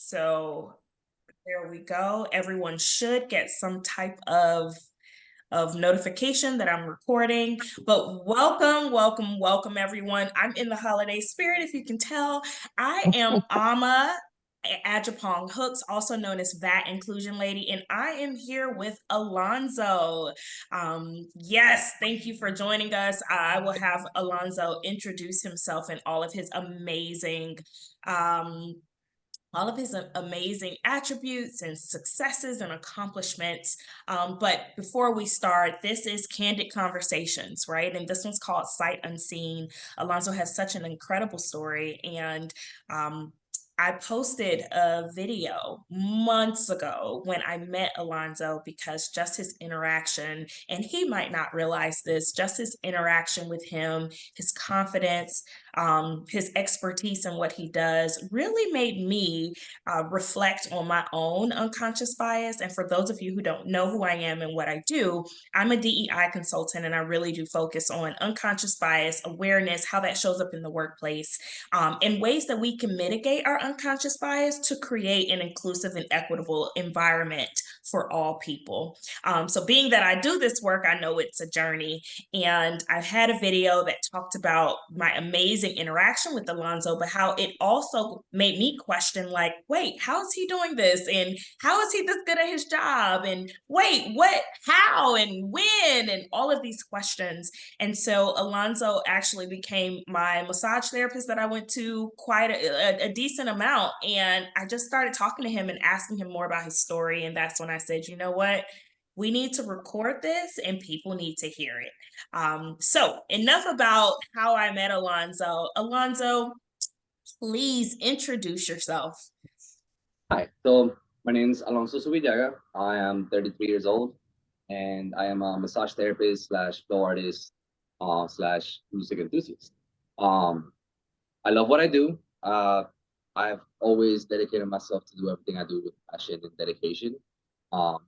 So there we go. Everyone should get some type of notification that I'm recording. But welcome, welcome, welcome, everyone. I'm in the holiday spirit, if you can tell. I am Ama Agyapong Hooks, also known as VAT Inclusion Lady, and I am here with Alonzo. Yes, thank you for joining us. I will have Alonzo introduce himself and um, all of his amazing attributes and successes and accomplishments. But before we start, this is Candid Conversations, right? And this one's called Sight Unseen. Alonzo has such an incredible story. And I posted a video months ago when I met Alonzo because just his interaction, and he might not realize this, just his interaction with him, his confidence, his expertise in what he does really made me reflect on my own unconscious bias. And for those of you who don't know who I am and what I do, I'm a DEI consultant, and I really do focus on unconscious bias, awareness, how that shows up in the workplace, and ways that we can mitigate our unconscious bias to create an inclusive and equitable environment for all people. So being that I do this work, I know it's a journey, and I've had a video that talked about my amazing interaction with Alonzo, but how it also made me question, like, wait, how is he doing this? And how is he this good at his job? And wait, what, how, and when, and all of these questions. And so Alonzo actually became my massage therapist that I went to quite a decent amount. And I just started talking to him and asking him more about his story. And that's when I said, you know what? We need to record this and people need to hear it. So enough about how I met Alonzo. Alonzo, please introduce yourself. Hi, so my name is Alonso Subillaga. I am 33 years old, and I am a massage therapist slash flow artist slash music enthusiast. Um, I love what I do. I've always dedicated myself to do everything I do with passion and dedication. Um,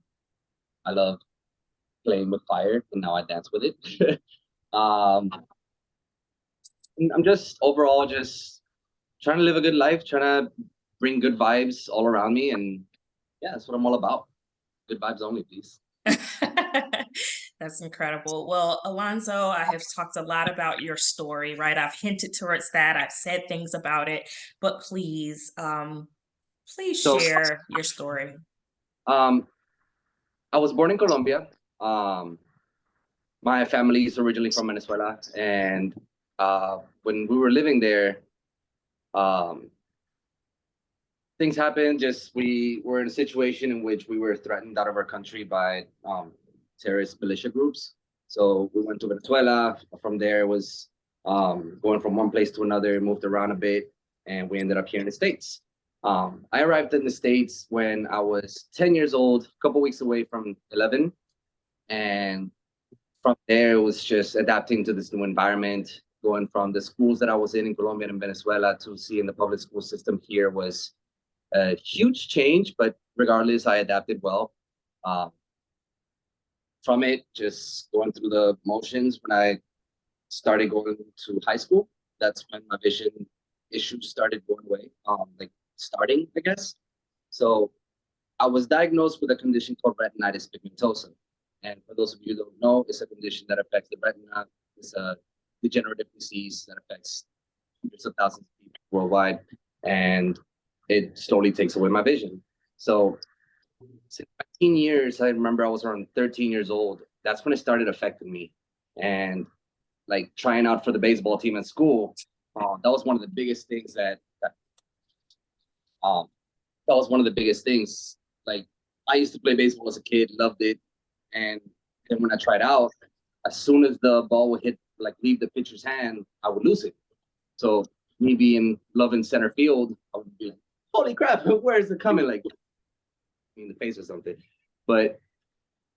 I love playing with fire, and now I dance with it. um, I'm just overall just trying to live a good life, trying to bring good vibes all around me, and yeah, that's what I'm all about. Good vibes only, please. That's incredible. Well, Alonzo, I have talked a lot about your story, right? I've hinted towards that. I've said things about it, but please So, share your story. um, I was born in Colombia. Um, my family is originally from Venezuela, and when we were living there, um, things happened. Just we were in a situation in which we were threatened out of our country by terrorist militia groups. So we went to Venezuela. From there, it was going from one place to another, moved around a bit, and we ended up here in the States. I arrived in the States when I was 10 years old, a couple weeks away from 11. And from there, it was just adapting to this new environment, going from the schools that I was in Colombia and Venezuela to seeing the public school system here was a huge change, but regardless, I adapted well. Um, from it, just going through the motions, when I started going to high school, that's when my vision issues started going away, like starting, I guess. So I was diagnosed with a condition called retinitis pigmentosa. And for those of you who don't know, it's a condition that affects the retina. It's a degenerative disease that affects hundreds of thousands of people worldwide. And it slowly takes away my vision. So since 15 years, I remember I was around 13 years old. That's when it started affecting me. And like trying out for the baseball team at school, that was one of the biggest things um, that was one of the biggest things. Like I used to play baseball as a kid, loved it, and then when I tried out, as soon as the ball would hit, like leave the pitcher's hand, I would lose it. So me being loving center field, I would be like, "Holy crap, where is it coming?" Like in the face or something. But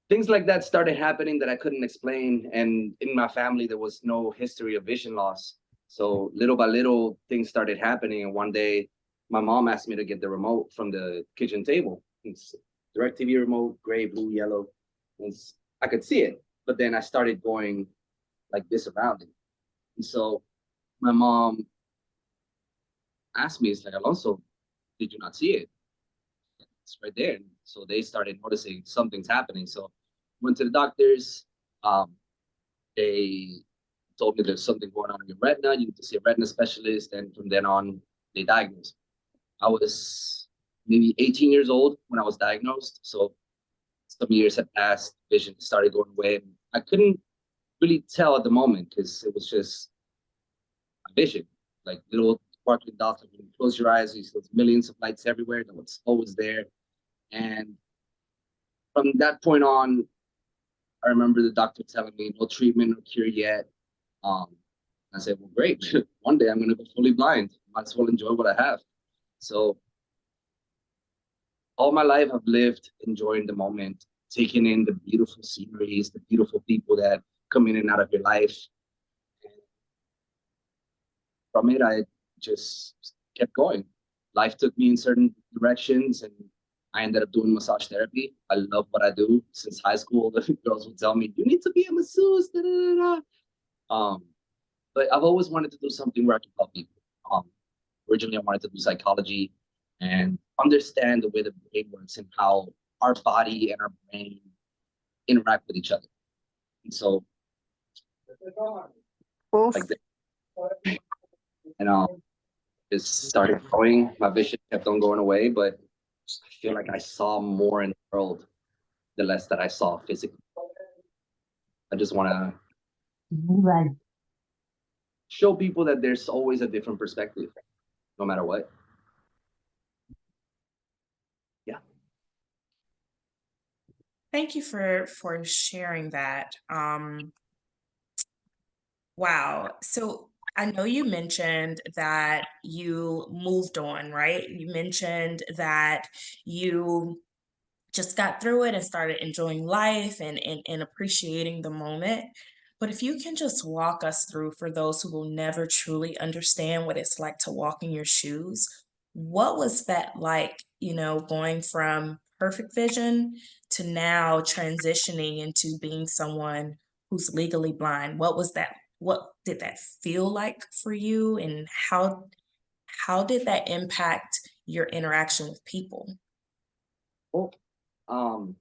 things like that started happening that I couldn't explain, and in my family there was no history of vision loss. So little by little, things started happening, and one day my mom asked me to get the remote from the kitchen table. It's direct TV remote, gray, blue, yellow. And I could see it, but then I started going like this around it. And so my mom asked me, it's like, Alonso, did you not see it? it's right there. And so they started noticing something's happening. So went to the doctors. They told me there's something going on in your retina. You need to see a retina specialist. And from then on, they diagnosed. I was maybe 18 years old when I was diagnosed. So some years had passed, vision started going away. I couldn't really tell at the moment because it was just a vision, like little sparkling dots. When you close your eyes, you see those millions of lights everywhere. That was always there. And from that point on, I remember the doctor telling me no treatment, no cure yet. Um, I said, well, great. One day I'm going to go fully blind. Might as well enjoy what I have. So all my life, I've lived enjoying the moment, taking in the beautiful sceneries, the beautiful people that come in and out of your life. And from it, I just kept going. Life took me in certain directions, and I ended up doing massage therapy. I love what I do. Since high school, the girls would tell me, "You need to be a masseuse." Da, da, da, da. But I've always wanted to do something where I can help people. Originally, I wanted to do psychology and understand the way the brain works and how our body and our brain interact with each other. And so, Oof. like, and just started growing. My vision kept on going away, but I feel like I saw more in the world the less that I saw physically. I just want to Right. show people that there's always a different perspective, no matter what. Yeah. Thank you for sharing that. Wow. So I know you mentioned that you moved on, right? You mentioned that you just got through it and started enjoying life and appreciating the moment. But if you can just walk us through, for those who will never truly understand what it's like to walk in your shoes, what was that like, going from perfect vision to now transitioning into being someone who's legally blind? What was that? What did that feel like for you? And how did that impact your interaction with people? Well, um,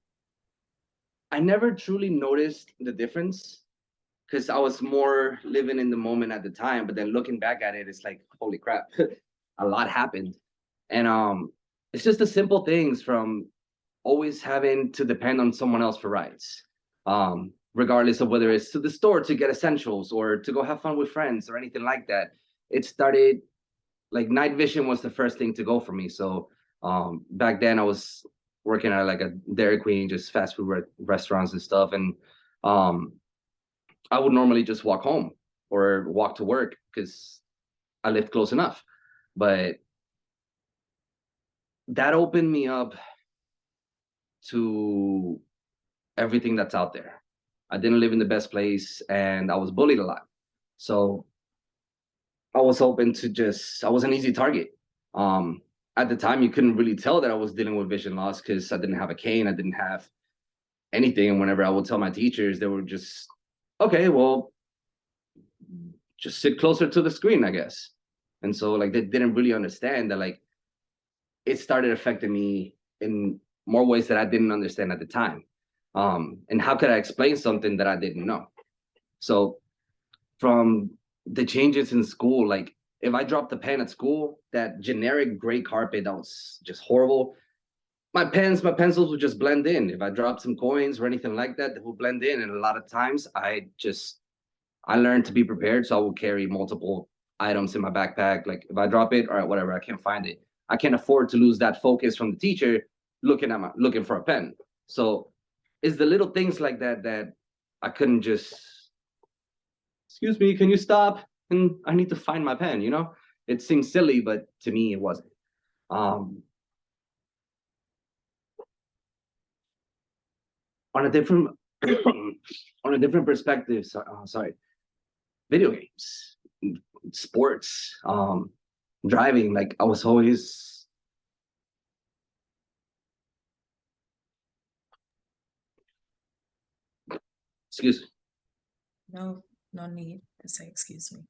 I never truly noticed the difference because I was more living in the moment at the time. But then looking back at it, it's like, holy crap, a lot happened. And it's just the simple things from always having to depend on someone else for rides, regardless of whether it's to the store to get essentials or to go have fun with friends or anything like that. It started like night vision was the first thing to go for me. So back then I was working at like a Dairy Queen, just fast food restaurants and stuff. And um, I would normally just walk home or walk to work because I lived close enough. But that opened me up to everything that's out there. I didn't live in the best place and I was bullied a lot. So I was open to I was an easy target. Um, at the time, you couldn't really tell that I was dealing with vision loss because I didn't have a cane, I didn't have anything. And whenever I would tell my teachers, they were just, okay, well, just sit closer to the screen, I guess. And so, like, they didn't really understand that, like, it started affecting me in more ways that I didn't understand at the time. And how could I explain something that I didn't know? So from the changes in school, like if I dropped a pen at school, that generic gray carpet that was just horrible, my pencils would just blend in. If I dropped some coins or anything like that, they would blend in. And a lot of times I learned to be prepared. So I would carry multiple items in my backpack. Like if I drop it, all right, whatever, I can't find it. I can't afford to lose that focus from the teacher looking for a pen. So it's the little things like that that I couldn't just, excuse me, can you stop? And I need to find my pen, you know? It seems silly, but to me it wasn't. On a different on a different perspective, sorry, video games, sports, driving, like I was always, excuse me. No, no need to say excuse me.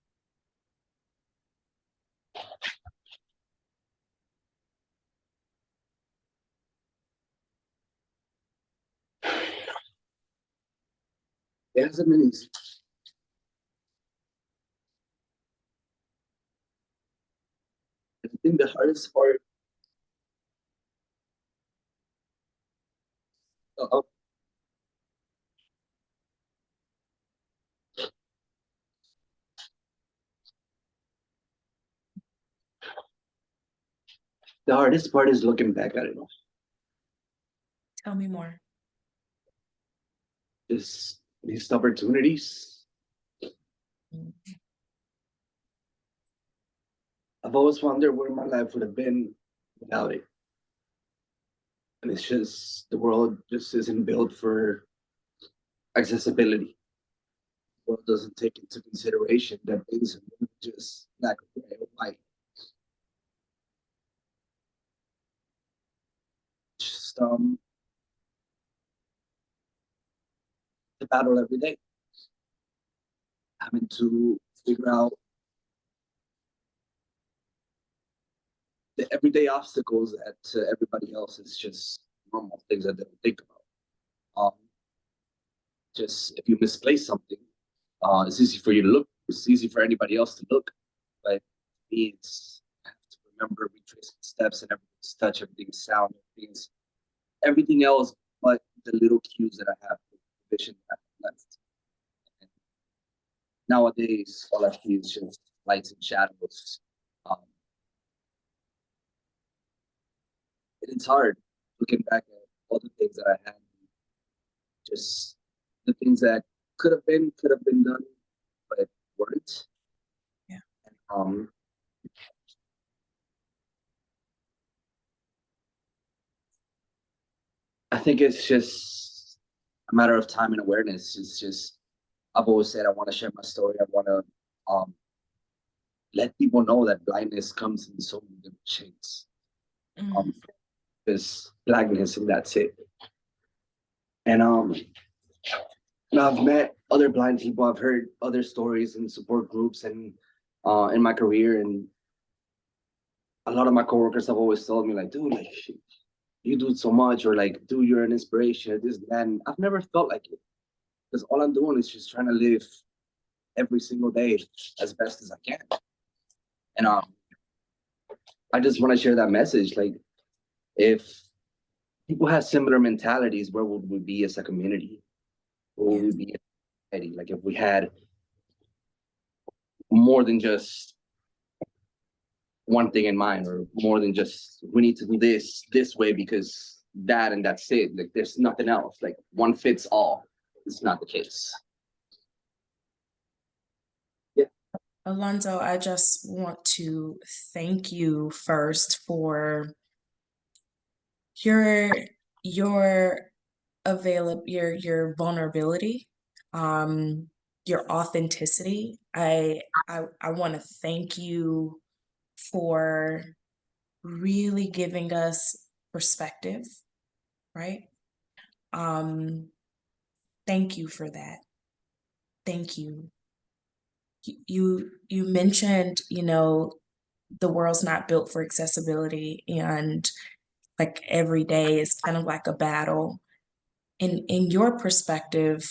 It hasn't been easy. I think the hardest part, uh, the hardest part is looking back at it all. Tell me more. Just missed opportunities. Mm. I've always wondered where my life would have been without it. And it's just the world just isn't built for accessibility. The world doesn't take into consideration that things are just black or white. Just the battle every day, having to figure out the everyday obstacles that to everybody else is just normal things that they don't think about. Just if you misplace something, it's easy for you to look. It's easy for anybody else to look, but it's I have to remember retrace my steps and everything's touch, everything's sound, everything else, but the little cues that I have, the vision that I left. And nowadays, all I see is just lights and shadows. Um, it's hard looking back at all the things that I had, just the things that could have been done, but weren't. Yeah. Um, I think it's just a matter of time and awareness. It's just I've always said I want to share my story. I want to let people know that blindness comes in so many different shades. Mm. Um, there's blackness and that's it. And I've met other blind people. I've heard other stories and support groups and in my career, and a lot of my coworkers have always told me like, dude, like you do so much, or like, dude, you're an inspiration. This and I've never felt like it because all I'm doing is just trying to live every single day as best as I can. And I just want to share that message. Like, if people have similar mentalities, where would we be as a community? Where would Yeah. we be as a society? Like, if we had more than just one thing in mind, or more than just we need to do this way because that and that's it. Like, there's nothing else. Like, one fits all. It's not the case. Yeah. Alonzo, I just want to thank you first for your your your vulnerability, um, your authenticity. I want to thank you for really giving us perspective, right? Um, thank you for that. Thank you. You mentioned, the world's not built for accessibility, and like every day is kind of like a battle. In your perspective,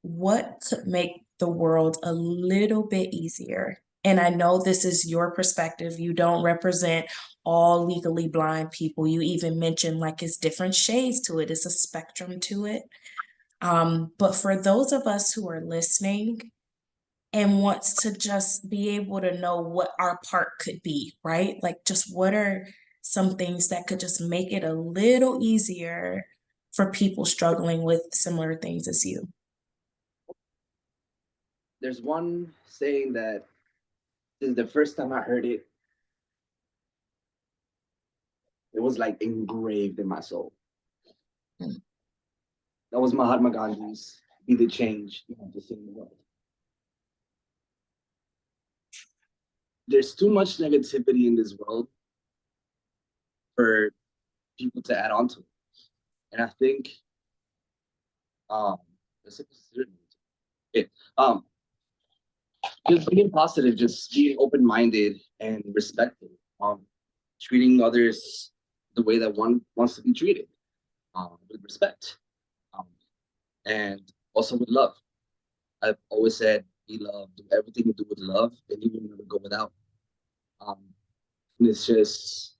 what could make the world a little bit easier? And I know this is your perspective. You don't represent all legally blind people. You even mentioned like it's different shades to it, it's a spectrum to it. But for those of us who are listening and wants to just be able to know what our part could be, right? Like, just what are some things that could just make it a little easier for people struggling with similar things as you? There's one saying that this is the first time I heard it. It was like engraved in my soul. Mm. That was Mahatma Gandhi's "Be the change you want to see in the world." There's too much negativity in this world for people to add on to it. And I think um it, um just being positive, just being open-minded and respectful, treating others the way that one wants to be treated, with respect, um, and also with love. I've always said, be love, do everything you do with love, and you will never go without. Um, and it's just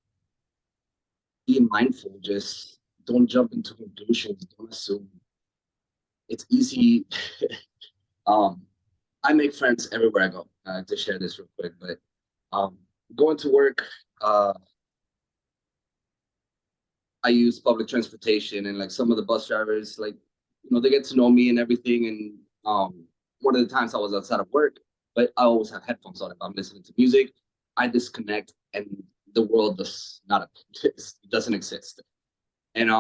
being mindful, just don't jump into conclusions, don't assume. It's easy. um, I make friends everywhere I go. To share this real quick, but um, going to work, uh, I use public transportation, and like some of the bus drivers, like they get to know me and everything. And one of the times I was outside of work, but I always have headphones on if I'm listening to music. I disconnect, and the world does not it doesn't exist. And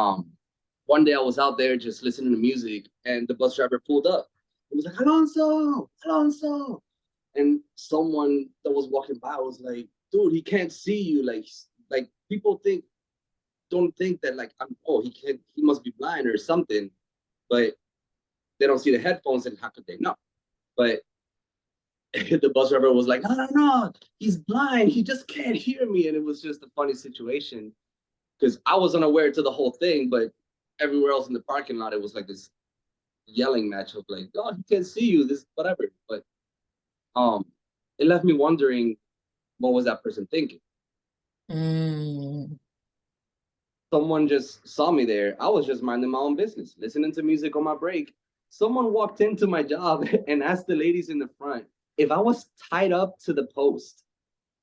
one day I was out there just listening to music, and the bus driver pulled up. It was like, Alonso, Alonso. And someone that was walking by was like, dude, he can't see you. Like people don't think that like he must be blind or something, but they don't see the headphones, and how could they know? But the bus driver was like, no, he's blind. He just can't hear me. And it was just a funny situation because I was unaware to the whole thing, but everywhere else in the parking lot, it was like this yelling match of like, oh, he can't see you, this whatever. But um, it left me wondering, what was that person thinking? Mm. Someone just saw me there. I was just minding my own business, listening to music on my break. Someone walked into my job and asked the ladies in the front if I was tied up to the post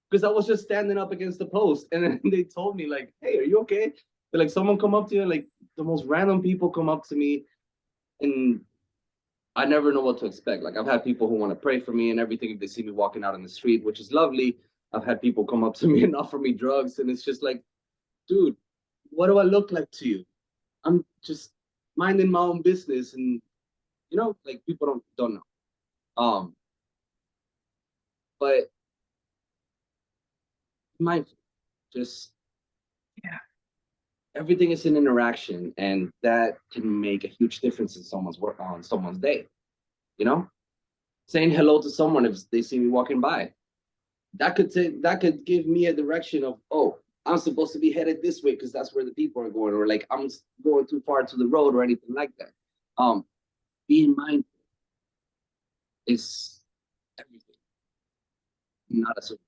because I was just standing up against the post. And then they told me like, "Hey, are you okay?" They're like, someone come up to you, like the most random people come up to me, and I never know what to expect. Like I've had people who want to pray for me and everything if they see me walking out in the street, which is lovely. I've had people come up to me and offer me drugs, and it's just like, dude, what do I look like to you? I'm just minding my own business, and like people don't know. But mindful, just Yeah. everything is an interaction, and that can make a huge difference in someone's work on someone's day. You know, saying hello to someone if they see me walking by, that could give me a direction of, oh, I'm supposed to be headed this way because that's where the people are going, or like I'm going too far to the road or anything like that. Being mindful is everything, not a super,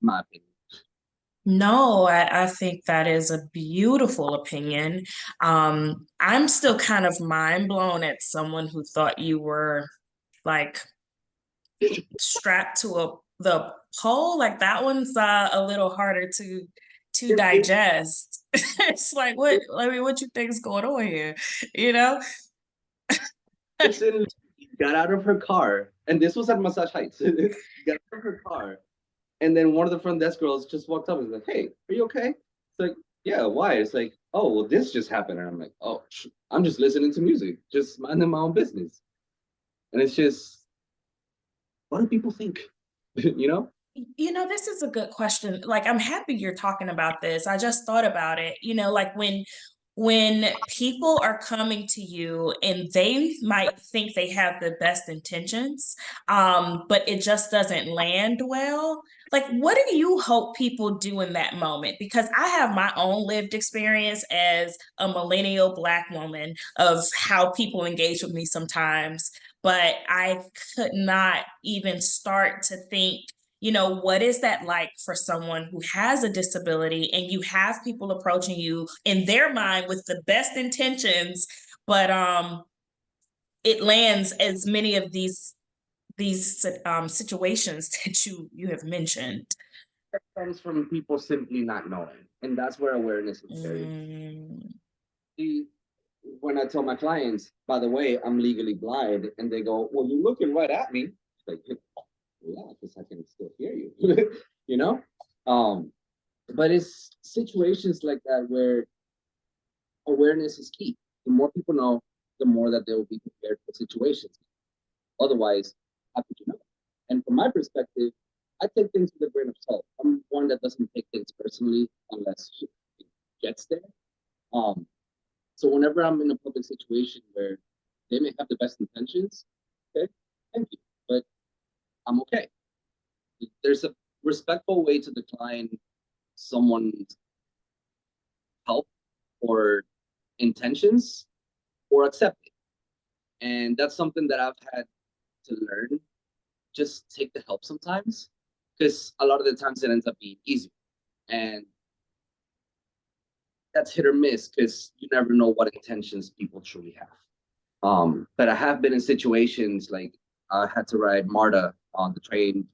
my opinion. No, I think that is a beautiful opinion. I'm still kind of mind blown at someone who thought you were like strapped to the pole. Like that one's a little harder to It, digest. It's like what I mean, what you think is going on here? You know? person got out of her car, and this was at Massage Heights. Got out of her car, and then one of the front desk girls just walked up and was like, "Hey, are you okay?" It's like, "Yeah, why?" It's like, "Oh, well, this just happened," and I'm like, "Oh, I'm just listening to music, just minding my own business," and it's just, what do people think? you know? This is a good question. Like, I'm happy you're talking about this. I just thought about it. Like when people are coming to you and they might think they have the best intentions, but it just doesn't land well. Like, what do you hope people do in that moment? Because I have my own lived experience as a millennial Black woman of how people engage with me sometimes, but I could not even start to think, what is that like for someone who has a disability and you have people approaching you in their mind with the best intentions, but it lands as many of these situations that you have mentioned. That comes from people simply not knowing, and that's where awareness is very. Mm. See, when I tell my clients, by the way, I'm legally blind, and they go, "Well, you're looking right at me." Like, yeah, because I can still hear you. you know? Um, but it's situations like that where awareness is key. The more people know, the more that they will be prepared for situations. Otherwise, how could you know? And from my perspective, I take things with a grain of salt. I'm one that doesn't take things personally unless it gets there. Um, so whenever I'm in a public situation where they may have the best intentions, okay, thank you, but I'm okay. There's a respectful way to decline someone's help or intentions or accept it. And that's something that I've had to learn. Just take the help sometimes, because a lot of the times it ends up being easy. And that's hit or miss because you never know what intentions people truly have. But I have been in situations like I had to ride MARTA on the train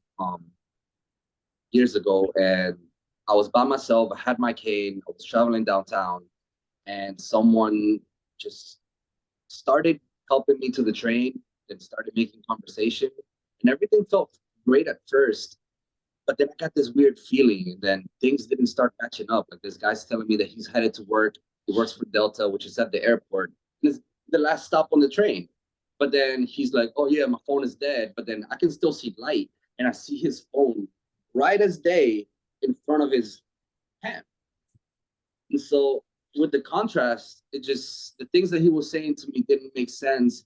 years ago, and I was by myself. I had my cane. I was traveling downtown, and someone just started helping me to the train and started making conversation, and everything felt great at first. But then I got this weird feeling, and then things didn't start matching up. Like this guy's telling me that he's headed to work. He works for Delta, which is at the airport. And it's the last stop on the train. But then he's like, "Oh yeah, my phone is dead." But then I can still see light, and I see his phone right as day in front of his hand. And so with the contrast, it just the things that he was saying to me didn't make sense.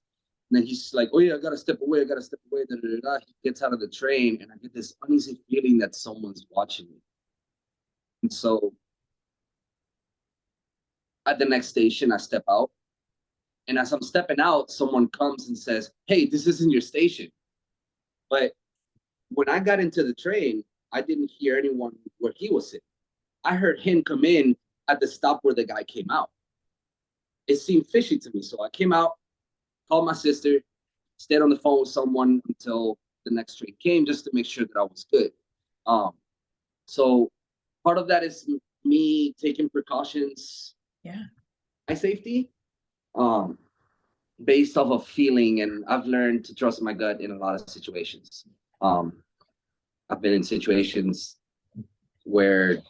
And then he's like, "Oh yeah, I gotta step away. I gotta step away." Da, da, da, da. He gets out of the train, and I get this uneasy feeling that someone's watching me. And so at the next station, I step out, and as I'm stepping out, someone comes and says, "Hey, this isn't your station." But when I got into the train, I didn't hear anyone where he was sitting. I heard him come in at the stop where the guy came out. It seemed fishy to me, so I came out, called my sister, stayed on the phone with someone until the next train came just to make sure that I was good. Um, so part of that is me taking precautions, Yeah. my safety, um, based off of feeling, and I've learned to trust my gut in a lot of situations. Um, I've been in situations where,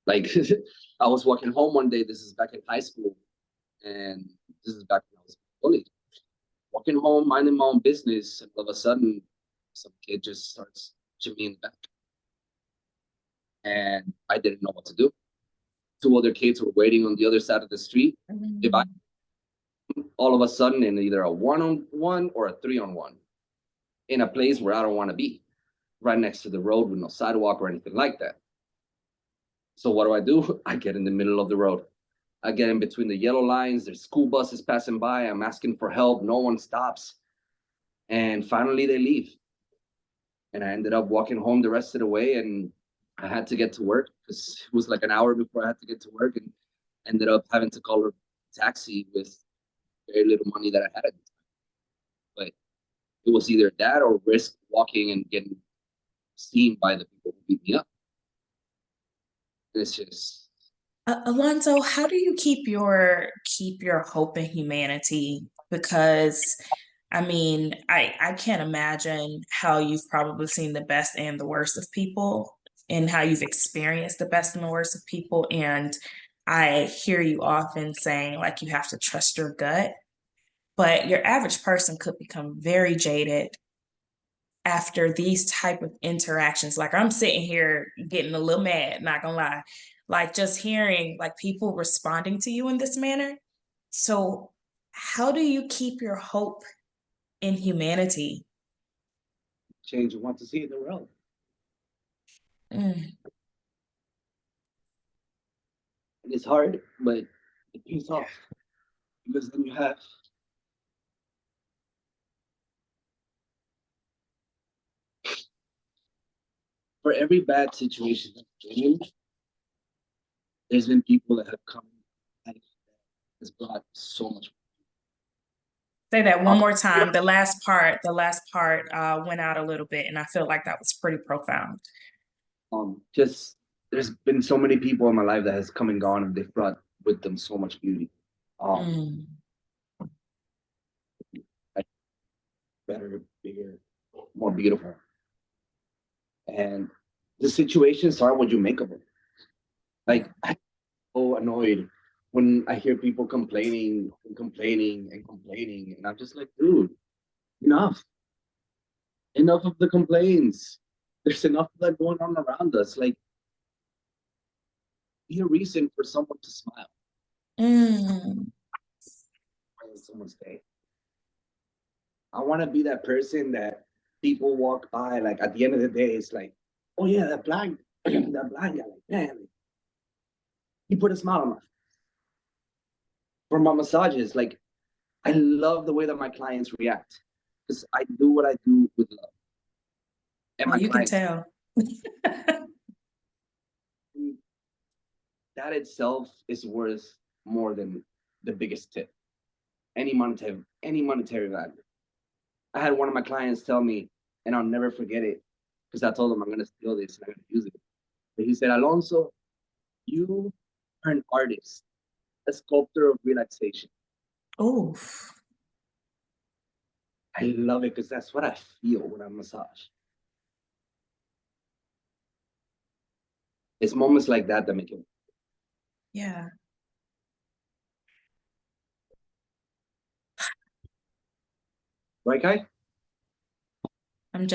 like, I was walking home one day. This is back in high school, and this is back when I was bullied. Walking home, minding my own business, and all of a sudden, some kid just starts to me in the back, and I didn't know what to do. Two other kids were waiting on the other side of the street. If I all of a sudden in either a one-on-one or a three-on-one in a place where I don't want to be, right next to the road with no sidewalk or anything like that. So what do? I get in the middle of the road. I get in between the yellow lines. There's school buses passing by. I'm asking for help. No one stops. And finally they leave. And I ended up walking home the rest of the way, and I had to get to work because it was like an hour before I had to get to work, and ended up having to call a taxi with very little money that I had at the time. But it was either that or risk walking and getting seen by the people who beat me up. It's just Alonso, how do you keep your hope in humanity? Because I mean, I can't imagine how you've probably seen the best and the worst of people and how you've experienced the best and the worst of people. And I hear you often saying like you have to trust your gut, but your average person could become very jaded after these type of interactions. Like I'm sitting here getting a little mad, not gonna lie, like just hearing like people responding to you in this manner. So how do you keep your hope in humanity? change you want to see in the world. Mm. And it's hard, but it pays off because then you have for every bad situation that's been in, there's been people that have come and has brought so much. Say that one more time. The last part went out a little bit, and I feel like that was pretty profound. Just there's been so many people in my life that has come and gone, and they've brought with them so much beauty. Um, Mm. like better, bigger, more beautiful. And the situations are what you make of it. Like I'm so annoyed when I hear people complaining and complaining and complaining, and I'm just like, dude, enough, enough of the complaints. There's enough of that going on around us. Like, be a reason for someone to smile Mm. on someone's day. I want to be that person that people walk by. Like at the end of the day, it's like, oh yeah, that blind, that blind guy. Like man, he put a smile on my face. for my massages, like I love the way that my clients react because I do what I do with love, and Oh, my you can clients, tell. that itself is worth more than the biggest tip, any monetary value. I had one of my clients tell me, and I'll never forget it, because I told him I'm gonna steal this and I'm gonna use it. But he said, Alonso, you are an artist, a sculptor of relaxation. Oh, I love it because that's what I feel when I massage. It's moments like that that make it yeah. right, Kai? I'm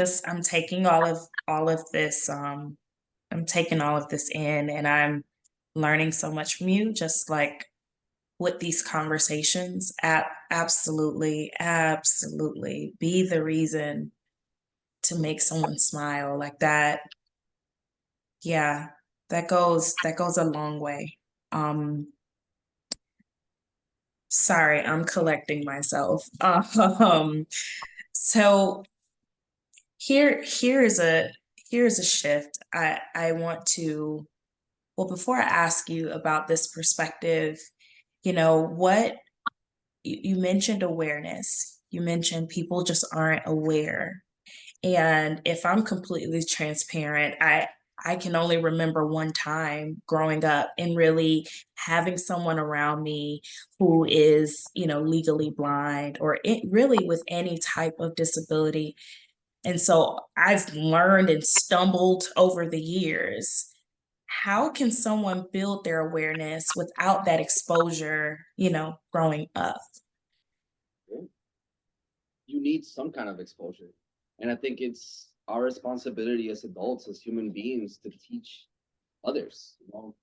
taking all of this I'm taking all of this in, and I'm learning so much from you, just like with these conversations. Absolutely, absolutely be the reason to make someone smile like that. Yeah, that goes a long way. Um, sorry, I'm collecting myself. So here's a shift. I want to, well, before I ask you about this perspective, what you mentioned awareness. You mentioned people just aren't aware. And if I'm completely transparent, I can only remember one time growing up and really having someone around me who is, legally blind or really with any type of disability. And so I've learned and stumbled over the years. How can someone build their awareness without that exposure, growing up? You need some kind of exposure. And I think it's our responsibility as adults, as human beings, to teach others,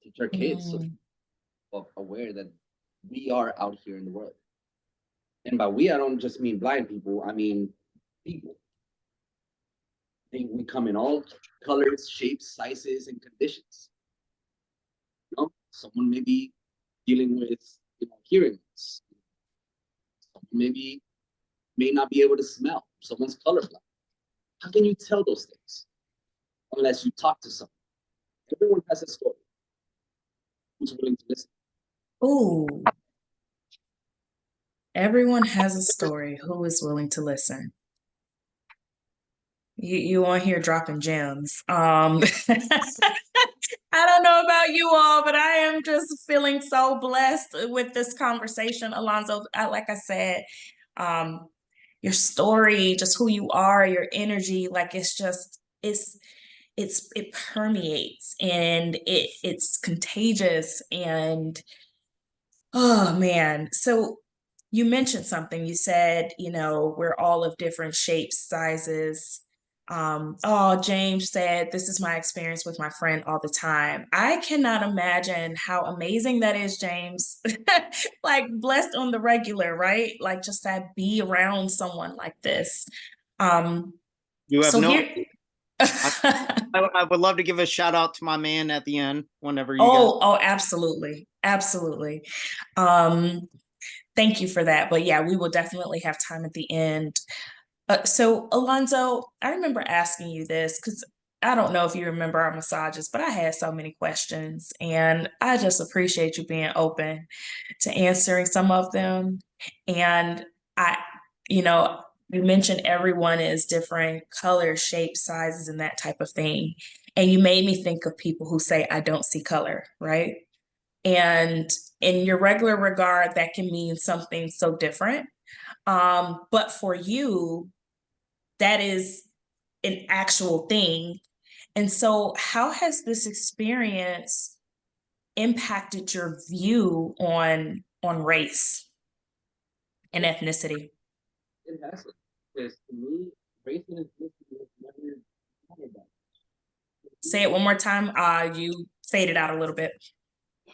teach our kids so Mm, aware that we are out here in the world. And by we, I don't just mean blind people, I mean people. I think we come in all colors, shapes, sizes, and conditions. Someone may be dealing with hearing loss. Someone maybe may not be able to smell. Someone's colorblind. How can you tell those things unless you talk to someone? Everyone has a story. Who's willing to listen? ooh, everyone has a story. Who is willing to listen? You on here dropping gems. I don't know about you all, but I am just feeling so blessed with this conversation, Alonzo. Like I said, um, your story, just who you are, your energy, like it permeates and it's contagious. And oh man. So you mentioned something. You said, we're all of different shapes, sizes. Oh, James said, this is my experience with my friend all the time. I cannot imagine how amazing that is, James. Like blessed on the regular, right? Like just that be around someone like this. Um, You have so no. here, I would love to give a shout out to my man at the end whenever you guys. oh, absolutely. Absolutely. Um, Thank you for that. But yeah, we will definitely have time at the end. So, Alonzo, I remember asking you this because I don't know if you remember our massages, but I had so many questions, and I just appreciate you being open to answering some of them. And I, you know, you mentioned everyone is different colors, shapes, sizes, and that type of thing. And you made me think of people who say, I don't see color, right? And in your regular regard, that can mean something so different. But for you, that is an actual thing. And so, how has this experience impacted your view on race and ethnicity? It has it. Because to me, race and ethnicity has never mattered that. Say it one more time. You faded out a little bit.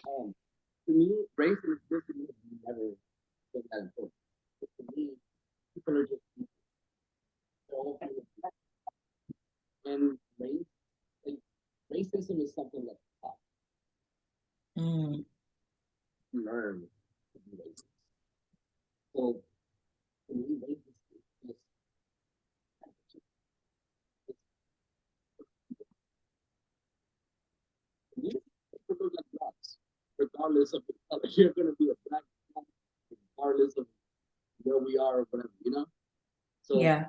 Um, to me, race and ethnicity has never been that important. But to me, people are just people. They're all kind of and race. Like, racism is something that's taught. Mm, You learn to be racist. regardless of the color, you're gonna be a black man, regardless of where we are or whatever, you know. So Yeah.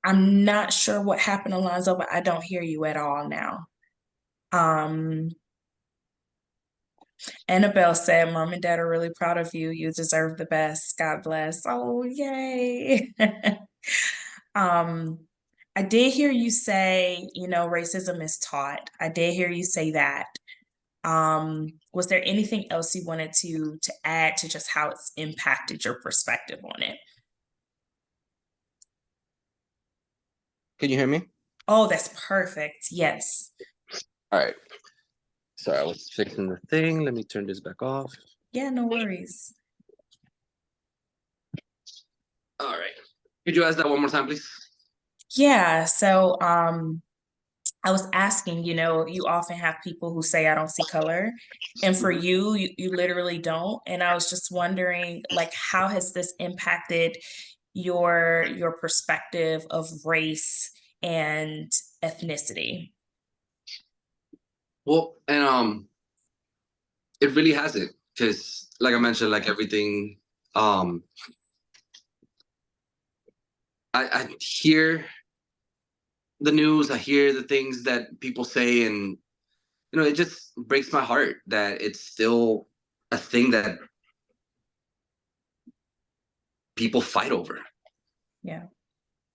I'm not sure what happened, Alonzo, but I don't hear you at all now. Um, Annabelle said, Mom and Dad are really proud of you. You deserve the best. God bless. Oh, yay. Um, I did hear you say, racism is taught. I did hear you say that. Was there anything else you wanted to add to just how it's impacted your perspective on it? can you hear me? Oh, that's perfect. Yes. All right. Sorry, I was fixing the thing. Let me turn this back off. Yeah, no worries. All right. Could you ask that one more time, please? Yeah, so I was asking, you often have people who say I don't see color, and for you literally don't. And I was just wondering, like, how has this impacted your perspective of race and ethnicity? Well, and it really hasn't, because like I mentioned, like everything, um, I hear the news, I hear the things that people say, and it just breaks my heart that it's still a thing that people fight over. Yeah.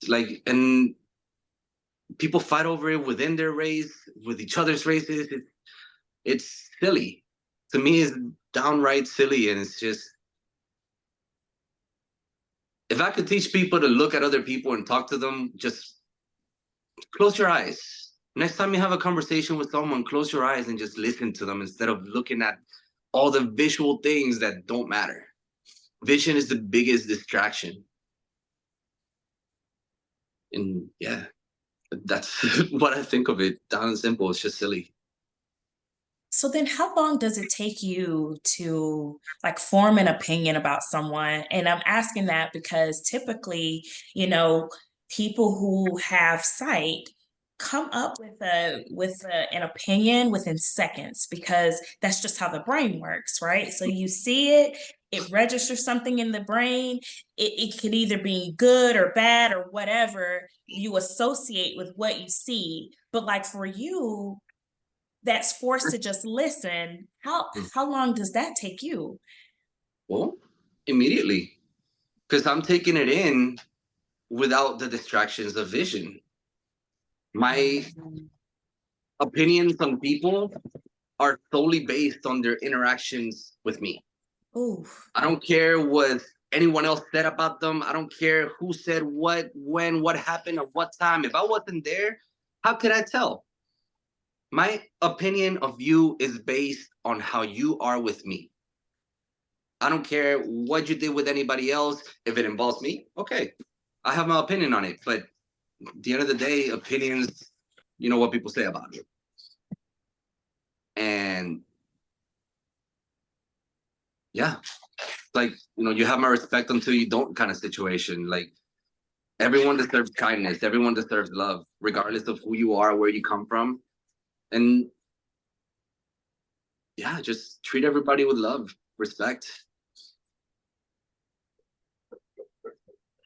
Like, and people fight over it within their race, with each other's races. It's silly. To me, it's downright silly, and it's just, if I could teach people to look at other people and talk to them, just close your eyes. Next time you have a conversation with someone, close your eyes and just listen to them instead of looking at all the visual things that don't matter. Vision is the biggest distraction. And yeah, that's what I think of it. Down and simple. It's just silly. So then how long does it take you to like form an opinion about someone? And I'm asking that because typically, you know, people who have sight come up with an opinion within seconds because that's just how the brain works, right? So you see it, it registers something in the brain. It could either be good or bad or whatever you associate with what you see. But like for you, that's forced to just listen, how long does that take you? Well, immediately, because I'm taking it in without the distractions of vision. My opinions on people are solely based on their interactions with me. Ooh. I don't care what anyone else said about them. I don't care who said what, when, what happened, or what time. If I wasn't there, how could I tell? My opinion of you is based on how you are with me. I don't care what you did with anybody else. If it involves me, okay. I have my opinion on it. But at the end of the day, opinions, you know what people say about it. And yeah, like, you have my respect until you don't kind of situation. Like, everyone deserves kindness. Everyone deserves love, regardless of who you are, where you come from. And yeah, just treat everybody with love, respect.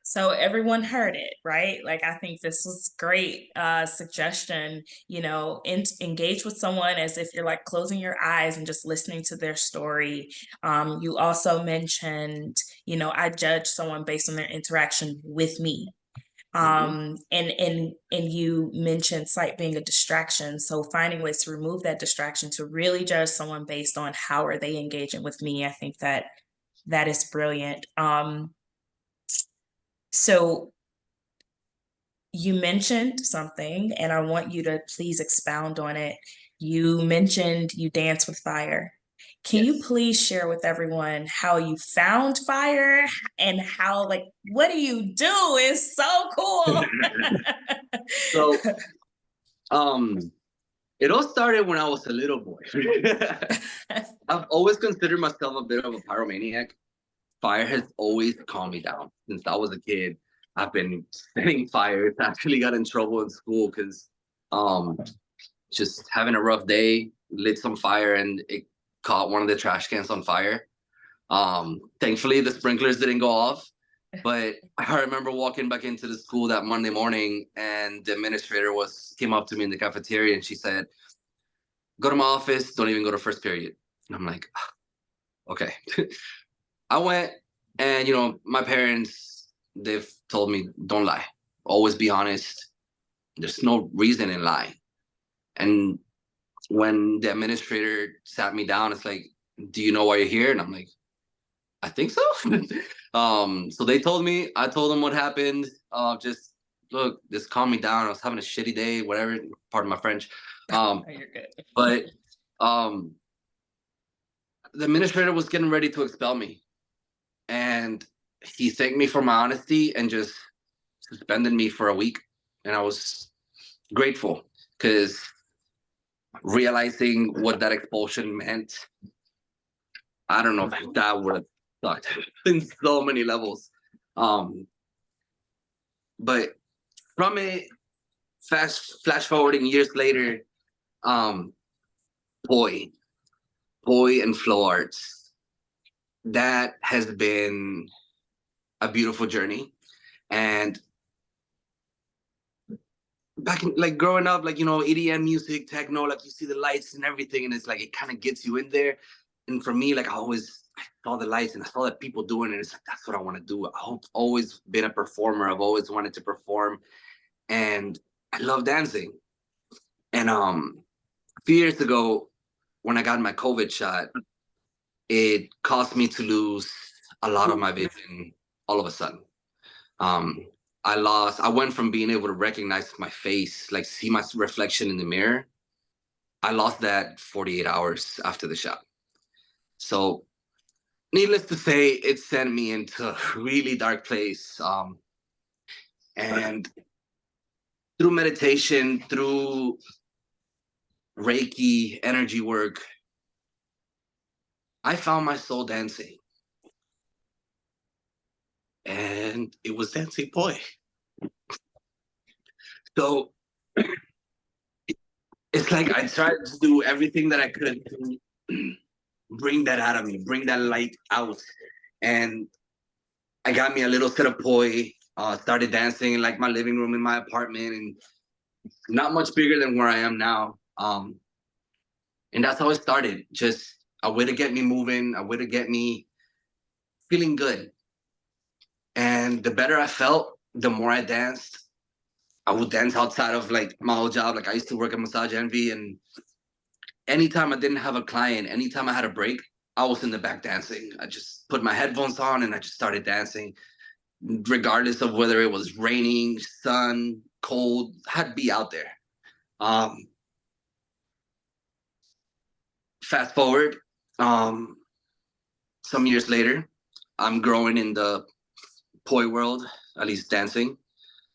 So everyone heard it, right? Like I think this was great suggestion, engage with someone as if you're like closing your eyes and just listening to their story. You also mentioned, I judge someone based on their interaction with me. And you mentioned sight being a distraction, so finding ways to remove that distraction to really judge someone based on how are they engaging with me. I think that is brilliant. So you mentioned something and I want you to please expound on it. You mentioned you dance with fire. Can you Yes. please share with everyone how you found fire and how, like, what do you do? It's so cool. So, um, it all started when I was a little boy. I've always considered myself a bit of a pyromaniac. Fire has always calmed me down since I was a kid. I've been setting fires. I actually got in trouble in school because just having a rough day, lit some fire, and it caught one of the trash cans on fire. Thankfully, the sprinklers didn't go off. But I remember walking back into the school that Monday morning, and the administrator came up to me in the cafeteria, and she said, "Go to my office. Don't even go to first period." And I'm like, okay. I went, and my parents, they've told me, don't lie, always be honest. There's no reason in lying. And when the administrator sat me down, it's like, do you know why you're here? And I'm like, I think so. So they told me, I told them what happened. Just look, just calm me down. I was having a shitty day, whatever, pardon my French. You're good. But the administrator was getting ready to expel me. And he thanked me for my honesty and just suspended me for a week. And I was grateful because realizing what that expulsion meant, I don't know if that would have sucked in so many levels. But from it, flash forwarding years later, Poi and flow arts, that has been a beautiful journey. And back in, like, growing up, like, EDM music, techno, like, you see the lights and everything, and it's like it kind of gets you in there. And for me, like, I saw the lights and I saw that people doing it. It's like, that's what I want to do. I've always been a performer. I've always wanted to perform, and I love dancing. And a few years ago, when I got my COVID shot, it caused me to lose a lot of my vision all of a sudden. I went from being able to recognize my face, like see my reflection in the mirror. I lost that 48 hours after the shot. So needless to say, it sent me into a really dark place. And through meditation, through Reiki, energy work, I found my soul dancing. And it was Dancing Boy. So it's like I tried to do everything that I could to bring that out of me, bring that light out. And I got me a little set of poi, started dancing in like my living room in my apartment, and not much bigger than where I am now. And that's how it started. Just a way to get me moving, a way to get me feeling good. And the better I felt, the more I danced. I would dance outside of like my old job. Like I used to work at Massage Envy, and anytime I didn't have a client, anytime I had a break, I was in the back dancing. I just put my headphones on and I just started dancing, regardless of whether it was raining, sun, cold. I had to be out there. Fast forward, some years later, I'm growing in the poi world, at least dancing.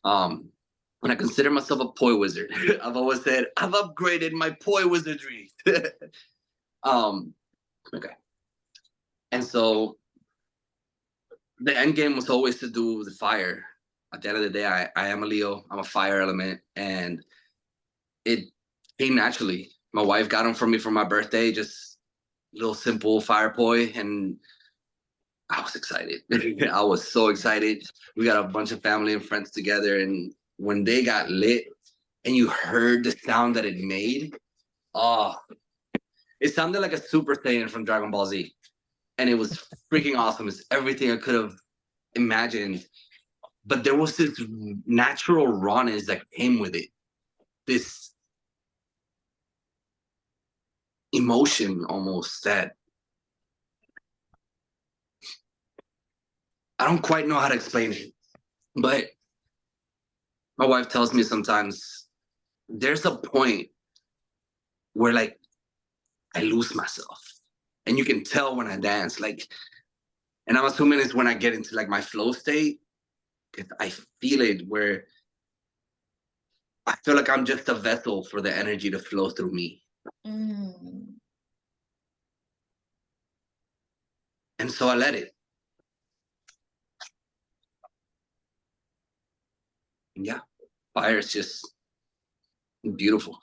And I consider myself a poi wizard. I've always said I've upgraded my poi wizardry. Okay. And so the end game was always to do the fire. At the end of the day, I am a Leo. I'm a fire element, and it came naturally. My wife got them for me for my birthday, just little simple fire poi, and I was excited. I was so excited. We got a bunch of family and friends together, and when they got lit and you heard the sound that it made, oh, it sounded like a Super Saiyan from Dragon Ball Z. And it was freaking awesome. It's everything I could have imagined. But there was this natural rawness that came with it. This emotion almost that I don't quite know how to explain it. But my wife tells me sometimes there's a point where like I lose myself. And you can tell when I dance, like, and I'm assuming it's when I get into like my flow state, because I feel it where I feel like I'm just a vessel for the energy to flow through me. Mm. And so I let it. Yeah, fire is just beautiful.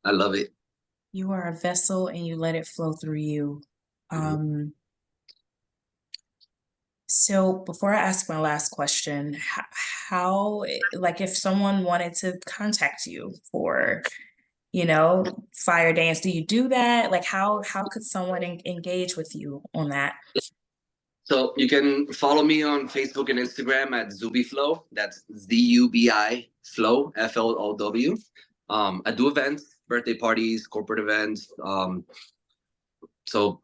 I love it. You are a vessel and you let it flow through you. Mhm. So before I ask my last question, how, like if someone wanted to contact you for, fire dance, do you do that? Like how could someone engage with you on that? So you can follow me on Facebook and Instagram at Zubiflow. That's Zubi Flow, Flow. I do events, birthday parties, corporate events. So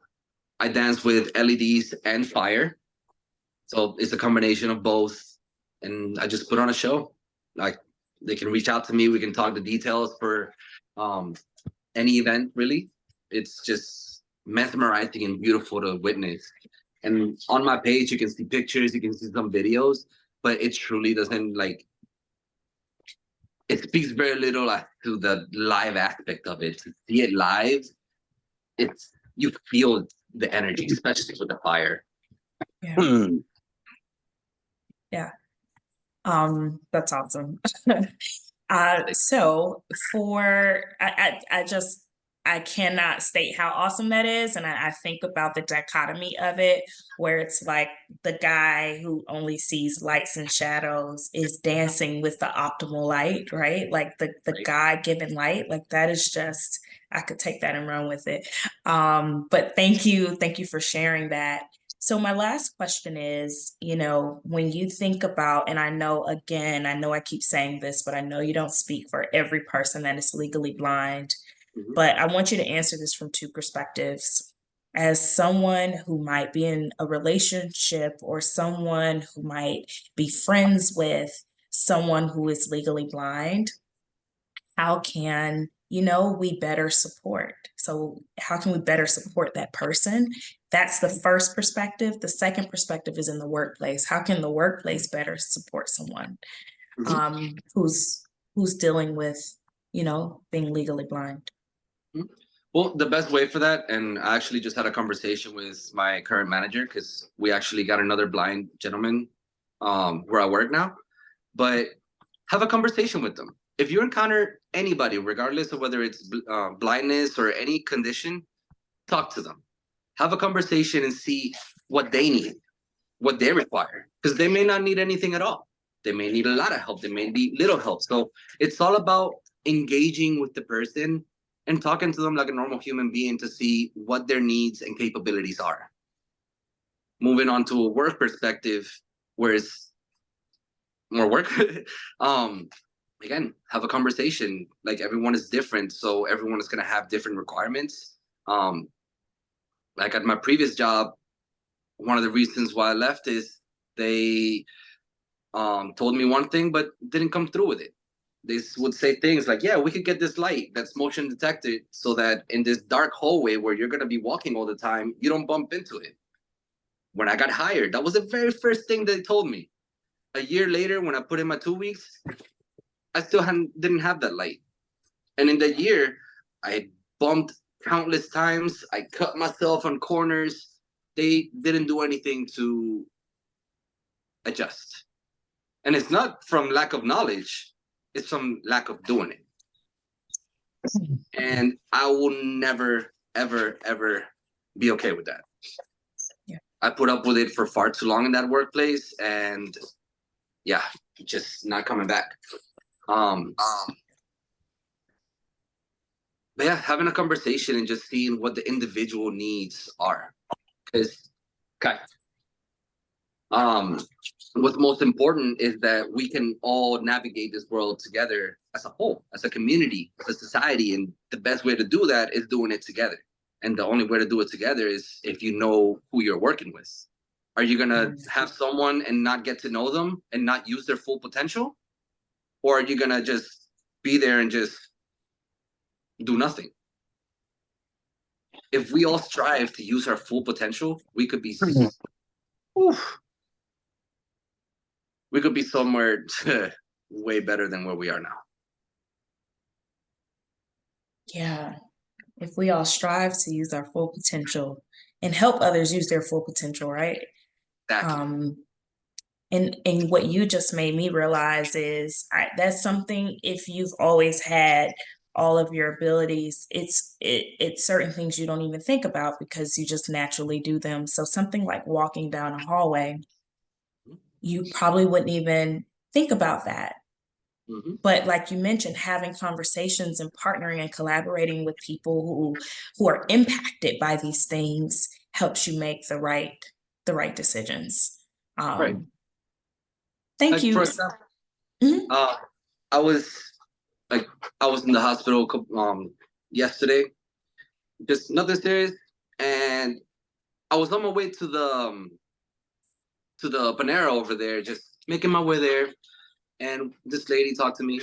I dance with LEDs and fire. So it's a combination of both, and I just put on a show. Like they can reach out to me. We can talk the details for um, any event. Really, it's just mesmerizing and beautiful to witness. And on my page, you can see pictures, you can see some videos, but it truly doesn't like. It speaks very little to the live aspect of it. To see it live, it's you feel the energy, especially with the fire. Yeah. Yeah. That's awesome. So I cannot state how awesome that is. And I think about the dichotomy of it, where it's like the guy who only sees lights and shadows is dancing with the optimal light, right? Like the Right. God-given light, like that is just, I could take that and run with it. But thank you for sharing that. So my last question is, when you think about, and I know, again, I know I keep saying this, but I know you don't speak for every person that is legally blind, Mhm. but I want you to answer this from two perspectives. As someone who might be in a relationship or someone who might be friends with someone who is legally blind, how can we better support? So how can we better support that person? That's the first perspective. The second perspective is in the workplace. How can the workplace better support someone who's dealing with being legally blind? Mhm. Well, the best way for that, and I actually just had a conversation with my current manager because we actually got another blind gentleman where I work now. But have a conversation with them. If you encounter anybody, regardless of whether it's blindness or any condition, talk to them. Have a conversation and see what they need, what they require, because they may not need anything at all. They may need a lot of help. They may need little help. So it's all about engaging with the person and talking to them like a normal human being to see what their needs and capabilities are. Moving on to a work perspective, where it's more work. um, Again, have a conversation. Like everyone is different, so everyone is gonna have different requirements. Um, like at my previous job, one of the reasons why I left is they told me one thing but didn't come through with it. They would say things like, "Yeah, we could get this light that's motion detected, so that in this dark hallway where you're gonna be walking all the time, you don't bump into it." When I got hired, that was the very first thing they told me. A year later, when I put in my 2 weeks, I still didn't have that light. And in that year, I bumped countless times. I cut myself on corners. They didn't do anything to adjust. And it's not from lack of knowledge, it's from lack of doing it. And I will never, ever, ever be okay with that. Yeah. I put up with it for far too long in that workplace, and yeah, just not coming back. Um, but yeah, having a conversation and just seeing what the individual needs are. Because, okay, um, what's most important is that we can all navigate this world together as a whole, as a community, as a society. And the best way to do that is doing it together. And the only way to do it together is if you know who you're working with. Are you going to have someone and not get to know them and not use their full potential? Or are you going to just be there and just do nothing? If we all strive to use our full potential, we could be we could be somewhere way better than where we are now. Yeah. If we all strive to use our full potential and help others use their full potential, right? Exactly. And what you just made me realize is that's something, if you've always had all of your abilities, it's certain things you don't even think about because you just naturally do them. So something like walking down a hallway, you probably wouldn't even think about that. Mm-hmm. But like you mentioned, having conversations and partnering and collaborating with people who are impacted by these things helps you make the right decisions. Right. Thank Like for you. example, Mhm. uh, I was like I was in the hospital yesterday, just nothing serious, and I was on my way to the Panera over there, just making my way there, and this lady talked to me.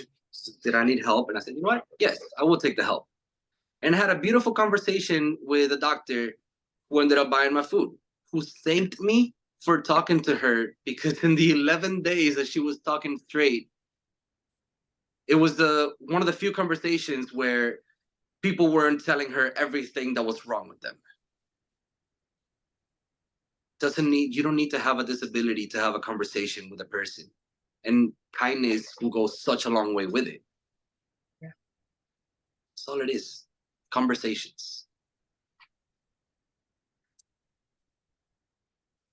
Did I need help? And I said, you know what? Yes, I will take the help. And I had a beautiful conversation with a doctor who ended up buying my food, who thanked me for talking to her because in the 11 days that she was talking straight, it was the one of the few conversations where people weren't telling her everything that was wrong with them. Doesn't need You don't need to have a disability to have a conversation with a person, and kindness will go such a long way with it. Yeah. That's all it is. Conversations.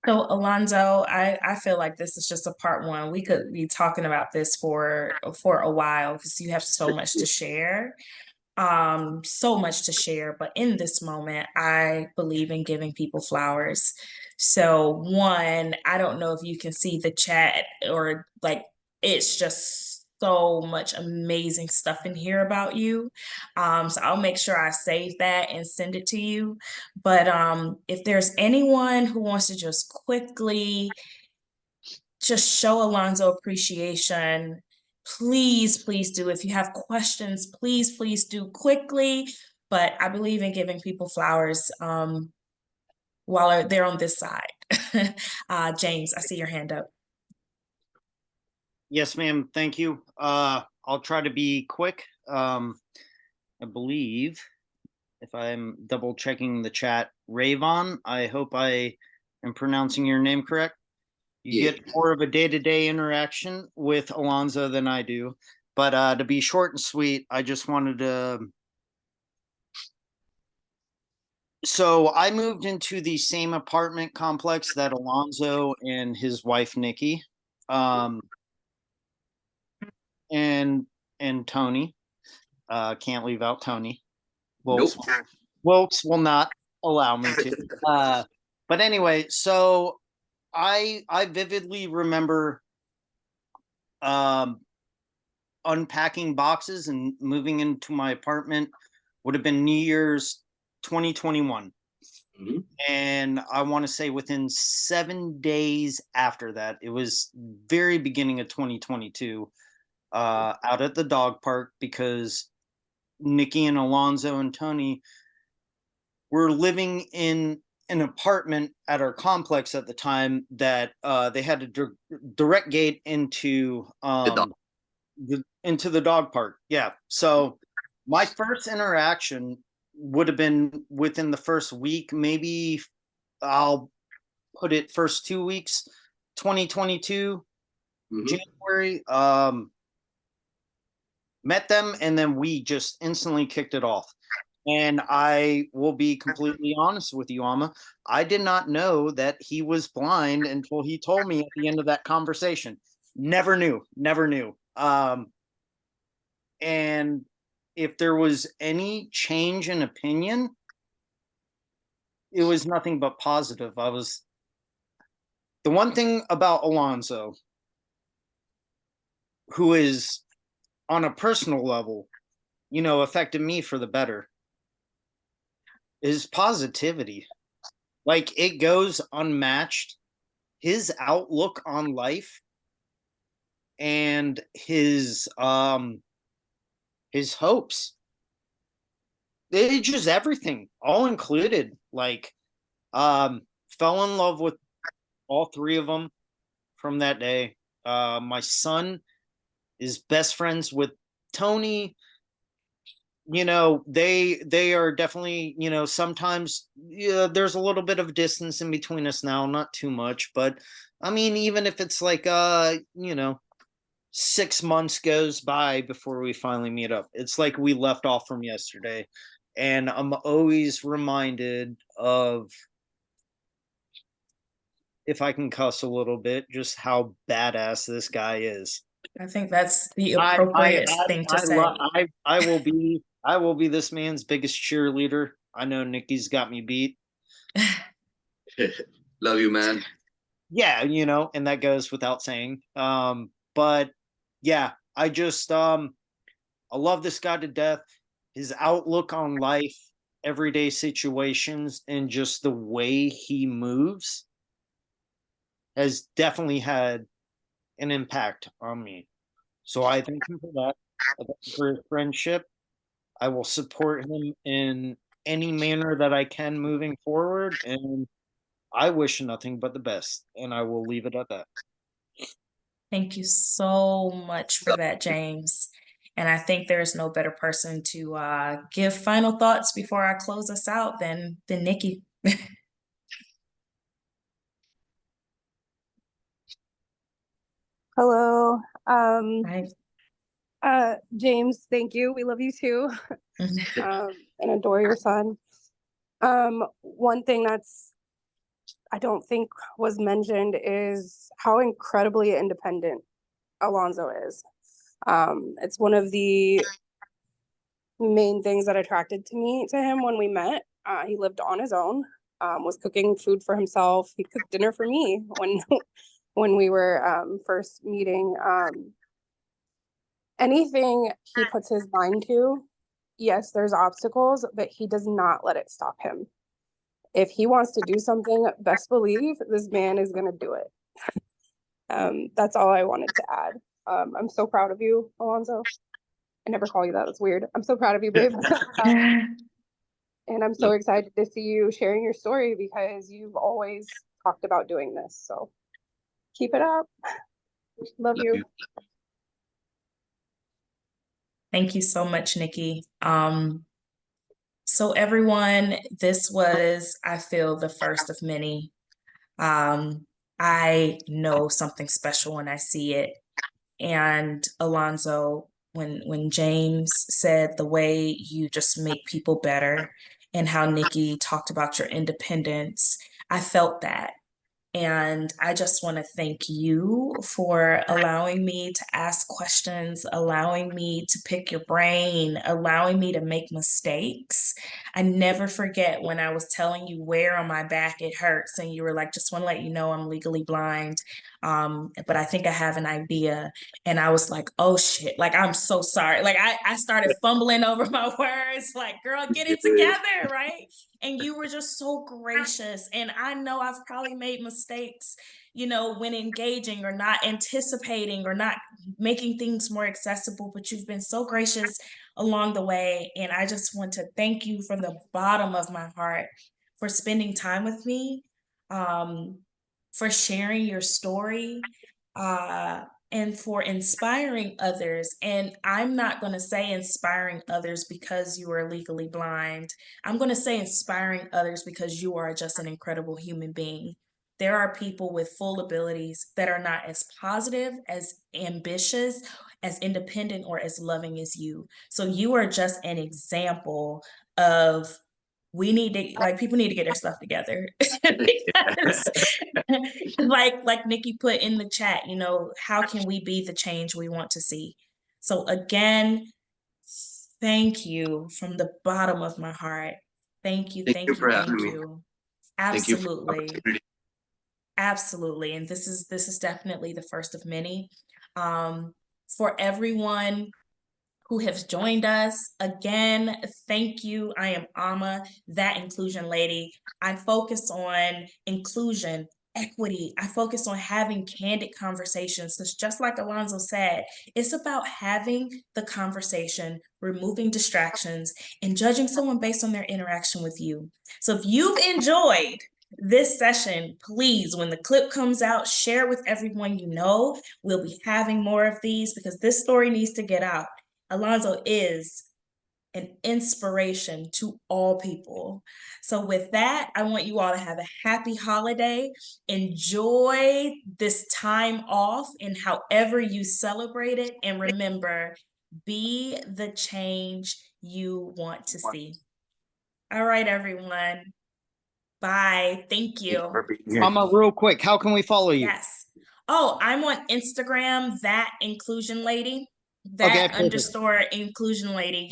So Alonzo, I feel like this is just a part one. We could be talking about this for a while because you have so much to share. So much to share, but in this moment, I believe in giving people flowers. So, one, I don't know if you can see the chat or like it's just so much amazing stuff in here about you. So I'll make sure I save that and send it to you. But if there's anyone who wants to just quickly just show Alonzo appreciation, please do. If you have questions, please do quickly. But I believe in giving people flowers while they're on this side. James, I see your hand up. Yes, ma'am. Thank you. I'll try to be quick. I believe if I'm double checking the chat, Rayvon, I hope I am pronouncing your name correct. You Yeah. get more of a day-to-day interaction with Alonzo than I do. But to be short and sweet, I just wanted to. So I moved into the same apartment complex that Alonzo and his wife Nikki, um, and Tony. Can't leave out Tony. Wilkes, Nope. Wilkes will not allow me to. But anyway, so I vividly remember um, unpacking boxes and moving into my apartment. Would have been New Year's 2021. Mm-hmm. And I want to say within 7 days after that, it was very beginning of 2022, out at the dog park because Nikki and Alonzo and Tony were living in an apartment at our complex at the time that they had a direct gate into the dog park. Yeah. So my first interaction would have been within the first week, maybe I'll put it first 2 weeks, 2022, Mm-hmm. January. Met them and then we just instantly kicked it off. And I will be completely honest with you, Amma. I did not know that he was blind until he told me at the end of that conversation. Never knew, never knew. And if there was any change in opinion, it was nothing but positive. The one thing about Alonzo, who is on a personal level, affected me for the better, is positivity. Like it goes unmatched. His outlook on life and his hopes. It's just everything, all included. Like fell in love with all three of them from that day. My son is best friends with Tony. you know, they are definitely, you know, sometimes, yeah, there's a little bit of distance in between us now, not too much, but I mean, even if it's like you know, 6 months goes by before we finally meet up, it's like we left off from yesterday. And I'm always reminded of, if I can cuss a little bit, just how badass this guy is. I think that's the I I appropriate thing to say. I will be this man's biggest cheerleader. I know Nikki's got me beat. Love you, man. Yeah, you know, and that goes without saying. But yeah, I love this guy to death. His outlook on life, everyday situations, and just the way he moves has definitely had an impact on me. So I thank him for that. I thank him for his friendship. I will support him in any manner that I can moving forward. And I wish nothing but the best. And I will leave it at that. Thank you so much for that, James. And I think there's no better person to give final thoughts before I close us out than Nikki. Hello. Right. James, thank you. We love you too. And adore your son. One thing that's I don't think was mentioned is how incredibly independent Alonzo is. It's one of the main things that attracted to him when we met. He lived on his own, was cooking food for himself. He cooked dinner for me when when we were first meeting. Anything he puts his mind to, yes, there's obstacles, but he does not let it stop him. If he wants to do something, best believe this man is going to do it. That's all I wanted to add. I'm so proud of you, Alonzo. I never call you that. That's weird. I'm so proud of you, babe. And I'm so excited to see you sharing your story because you've always talked about doing this. So keep it up. Love you. Thank you so much, Nikki. So everyone, this was, I feel, the first of many. I know something special when I see it. And Alonzo, when James said the way you just make people better and how Nikki talked about your independence, I felt that. And I just want to thank you for allowing me to ask questions, allowing me to pick your brain, allowing me to make mistakes. I never forget when I was telling you where on my back it hurts, and you were like, just want to let you know I'm legally blind. But I think I have an idea. And I was like, oh shit, like, I'm so sorry. Like, I started fumbling over my words, like, girl, get it together, right? And you were just so gracious. And I know I've probably made mistakes, you know, when engaging or not anticipating or not making things more accessible, but you've been so gracious along the way. And I just want to thank you from the bottom of my heart for spending time with me, for sharing your story, and for inspiring others. And I'm not going to say inspiring others because you are legally blind. I'm going to say inspiring others because you are just an incredible human being. There are people with full abilities that are not as positive, as ambitious, as independent, or as loving as you. So you are just an example of, we need to, like, people need to get their stuff together. Because like Nikki put in the chat, you know, how can we be the change we want to see? So again, thank you from the bottom of my heart. Thank you, Thank you thank you, for thank having me. you. Thank you for the Absolutely. opportunity. Absolutely. And this is definitely the first of many. For everyone who have joined us. Again, thank you. I am Ama, that inclusion lady. I focus on inclusion, equity. I focus on having candid conversations. Because just like Alonzo said, it's about having the conversation, removing distractions, and judging someone based on their interaction with you. So if you've enjoyed this session, please, when the clip comes out, share it with everyone you know. We'll be having more of these because this story needs to get out. Alonzo is and inspiration to all people. So with that, I want you all to have a happy holiday. Enjoy this time off in however you celebrate it. And remember, be the change you want to see. All right, everyone. Bye. Thank you. Mama, real quick, how can we follow you? Yes. Oh, I'm on Instagram, that inclusion lady, Okay, that perfect. _inclusion lady.